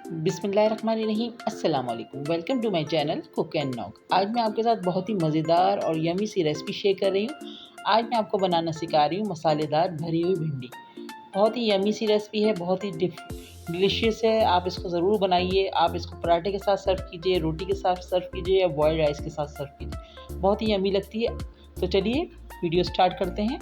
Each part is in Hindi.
बिस्मिल्लाहिर्रहमानिर्रहीम। अस्सलाम वालेकुम। Welcome to my channel Cook and Knock. आज मैं आपके साथ बहुत ही मज़ेदार और यमी सी रेसिपी शेयर कर रही हूँ। आज मैं आपको बनाना सिखा रही हूँ मसालेदार भरी हुई भिंडी। बहुत ही यमी सी रेसिपी है, बहुत ही डिलीशियस है। आप इसको ज़रूर बनाइए। आप इसको पराठे के साथ सर्व कीजिए, रोटी के साथ सर्व कीजिए या बॉयल्ड राइस के साथ सर्व कीजिए। बहुत ही यमी लगती है। तो चलिए वीडियो स्टार्ट करते हैं।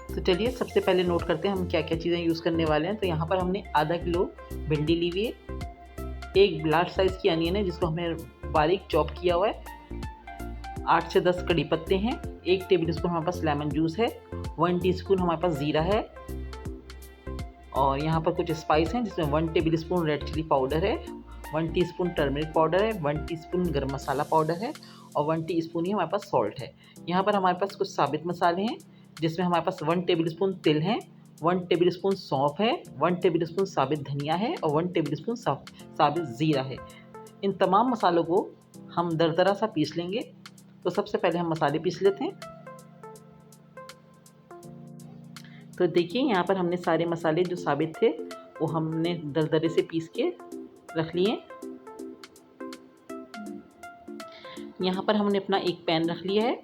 तो चलिए सबसे पहले नोट करते हैं हम क्या क्या चीज़ें यूज़ करने वाले हैं। तो यहाँ पर हमने आधा किलो भिंडी ली हुई है, एक लार्ज साइज़ की अनियन है जिसको हमने बारीक चॉप किया हुआ है, 8 से 10 कड़ी पत्ते हैं, 1 टेबल स्पून हमारे पास लेमन जूस है, 1 टीस्पून हमारे पास ज़ीरा है और यहाँ पर कुछ स्पाइस हैं जिसमें 1 tablespoon red chilli powder है, 1 टीस्पून टर्मरिक पाउडर है, 1 टीस्पून गरम मसाला पाउडर है और 1 टीस्पून ही हमारे पास सॉल्ट है। यहाँ पर हमारे पास कुछ साबित मसाले हैं जिसमें हमारे पास 1 टेबल स्पून तिल है, 1 टेबल स्पून सौंफ है, 1 टेबल स्पून साबित धनिया है और 1 टेबल स्पून साबित ज़ीरा है। इन तमाम मसालों को हम दरदरा सा पीस लेंगे। तो सबसे पहले हम मसाले पीस लेते हैं। तो देखिए यहाँ पर हमने सारे मसाले जो साबित थे वो हमने दरदरे से पीस के रख लिए। यहाँ पर हमने अपना एक पैन रख लिया है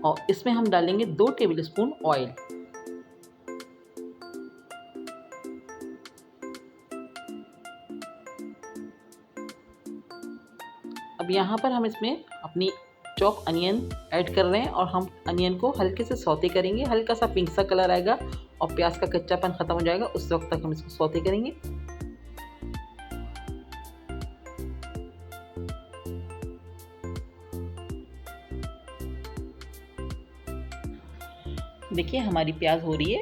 और इसमें हम डालेंगे 2 टेबल स्पून ऑयल। अब यहाँ पर हम इसमें अपनी चॉप अनियन ऐड कर रहे हैं और हम अनियन को हल्के से सौते करेंगे। हल्का सा पिंक सा कलर आएगा और प्याज का कच्चापन ख़त्म हो जाएगा, उस वक्त तक हम इसको सौते करेंगे। देखिए हमारी प्याज हो रही है,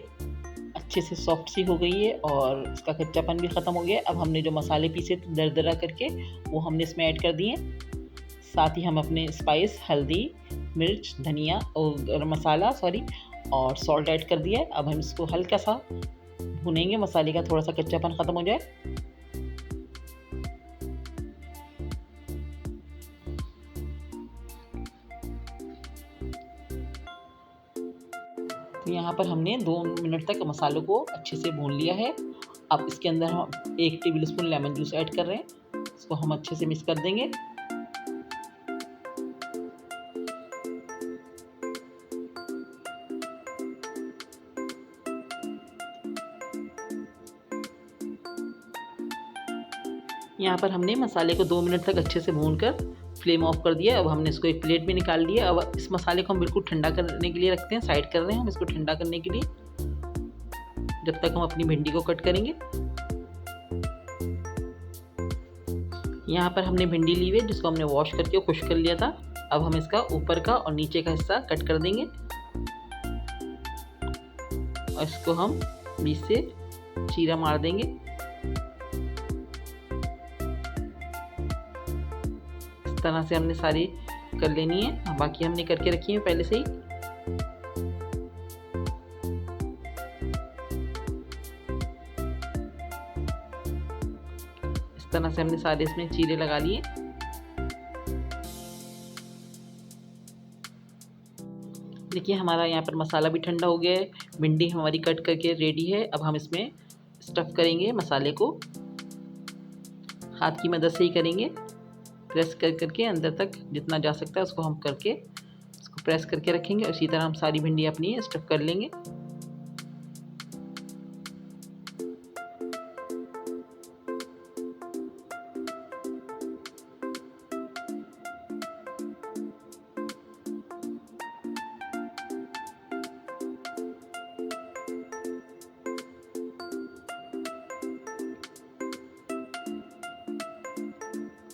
अच्छे से सॉफ्ट सी हो गई है और इसका कच्चापन भी ख़त्म हो गया। अब हमने जो मसाले पीसे थे दरदरा करके वो हमने इसमें ऐड कर दिए। साथ ही हम अपने स्पाइस हल्दी, मिर्च, धनिया और गरम मसाला और सॉल्ट ऐड कर दिया है। अब हम इसको हल्का सा भुनेंगे, मसाले का थोड़ा सा कच्चापन ख़त्म हो जाए। तो यहाँ पर हमने 2 मिनट तक मसालों को अच्छे से भून लिया है। अब इसके अंदर हम 1 table spoon lemon juice add कर रहे हैं। इसको हम अच्छे से मिक्स कर देंगे। यहाँ पर हमने मसाले को 2 मिनट तक अच्छे से भूनकर फ्लेम ऑफ कर दिया। अब हमने इसको एक प्लेट में निकाल लिया। अब इस मसाले को हम बिल्कुल ठंडा करने के लिए रखते हैं, साइड कर रहे हैं हम इसको ठंडा करने के लिए, जब तक हम अपनी भिंडी को कट करेंगे। यहाँ पर हमने भिंडी ली हुई है जिसको हमने वॉश करके खुश्क कर लिया था। अब हम इसका ऊपर का और नीचे का हिस्सा कट कर देंगे और इसको हम बीच से चीरा मार देंगे। इस तरह से हमने सारी कर लेनी है, बाकी हमने करके रखी है पहले से ही। इस तरह से हमने सारे इसमें चीरे लगा लिए। देखिए हमारा यहाँ पर मसाला भी ठंडा हो गया है, भिंडी हमारी कट करके रेडी है। अब हम इसमें स्टफ़ करेंगे मसाले को, हाथ की मदद से ही करेंगे, प्रेस कर करके अंदर तक जितना जा सकता है उसको हम करके इसको प्रेस करके रखेंगे। उसी तरह हम सारी भिंडी अपनी स्टफ़ कर लेंगे।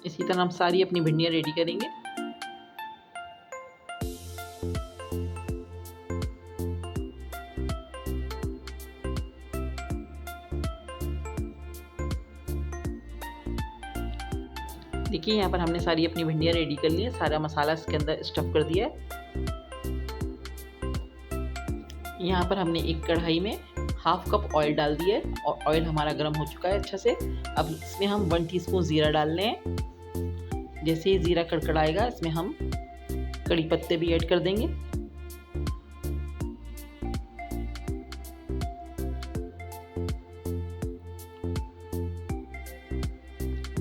इसी तरह हम सारी अपनी भिंडियाँ रेडी करेंगे। देखिए यहाँ पर हमने सारी अपनी भिंडियाँ रेडी कर ली है, सारा मसाला इसके अंदर स्टफ़ कर दिया है। यहाँ पर हमने एक कढ़ाई में हाफ कप ऑयल डाल दिया है और ऑयल हमारा गर्म हो चुका है अच्छा से। अब इसमें हम 1 टीस्पून ज़ीरा डाल लें, जैसे ही ज़ीरा कड़कड़ाएगा इसमें हम कड़ी पत्ते भी ऐड कर देंगे।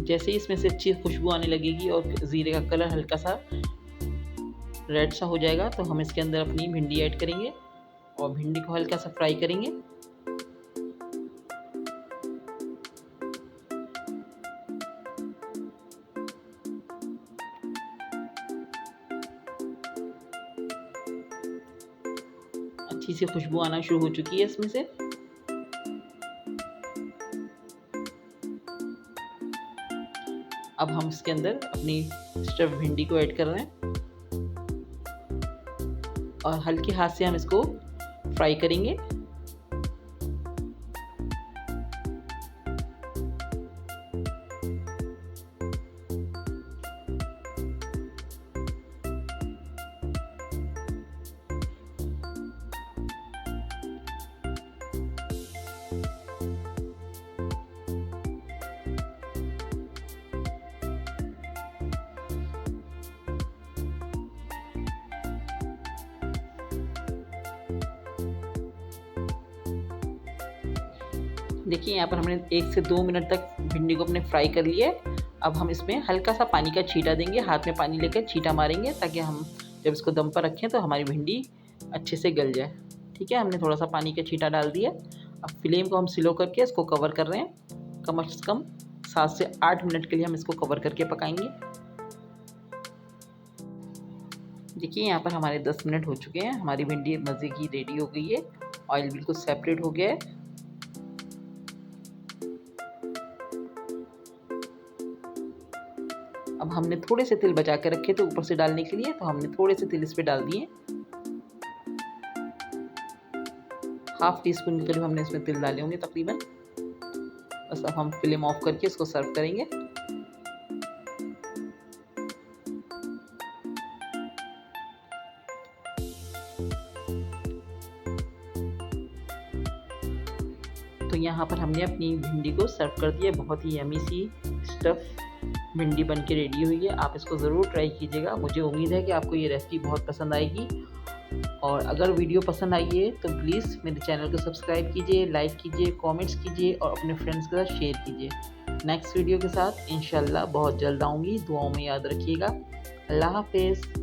जैसे ही इसमें से अच्छी खुशबू आने लगेगी और ज़ीरे का कलर हल्का सा रेड सा हो जाएगा तो हम इसके अंदर अपनी भिंडी ऐड करेंगे और भिंडी को हल्का सा फ्राई करेंगे। अच्छी सी खुशबू आना शुरू हो चुकी है इसमें से। अब हम इसके अंदर अपनी स्टफ्ड भिंडी को ऐड कर रहे हैं और हल्के हाथ से हम इसको फ्राई करेंगे। देखिए यहाँ पर हमने 1 से 2 मिनट तक भिंडी को अपने फ्राई कर लिया है। अब हम इसमें हल्का सा पानी का छींटा देंगे, हाथ में पानी लेकर छींटा मारेंगे ताकि हम जब इसको दम पर रखें तो हमारी भिंडी अच्छे से गल जाए। ठीक है, हमने थोड़ा सा पानी का छींटा डाल दिया। अब फ्लेम को हम स्लो करके इसको कवर कर रहे हैं। कम से कम 7 से 8 मिनट के लिए हम इसको कवर करके पकाएंगे। देखिए यहाँ पर हमारे 10 मिनट हो चुके हैं, हमारी भिंडी मज़े की रेडी हो गई है। ऑयल बिल्कुल सेपरेट हो गया है। अब हमने थोड़े से तिल बचा के रखे थे ऊपर से डालने के लिए, तो हमने थोड़े से तिल इस पे डाल दिए। ½ टीस्पून के करीब हमने इसमें तिल डाले होंगे तकरीबन। बस अब हम फ्लेम ऑफ करके इसको सर्व करेंगे। तो यहाँ पर हमने अपनी भिंडी को सर्व कर दिया। बहुत ही यमी सी स्टफ़ भिंडी बन के रेडी हुई है। आप इसको ज़रूर ट्राई कीजिएगा। मुझे उम्मीद है कि आपको ये रेसिपी बहुत पसंद आएगी। और अगर वीडियो पसंद आई है तो प्लीज़ मेरे चैनल को सब्सक्राइब कीजिए, लाइक कीजिए, कमेंट्स कीजिए और अपने फ्रेंड्स के साथ शेयर कीजिए। नेक्स्ट वीडियो के साथ इंशाल्लाह बहुत जल्द आऊँगी। दुआओं में याद रखिएगा। अल्लाह हाफ़िज़।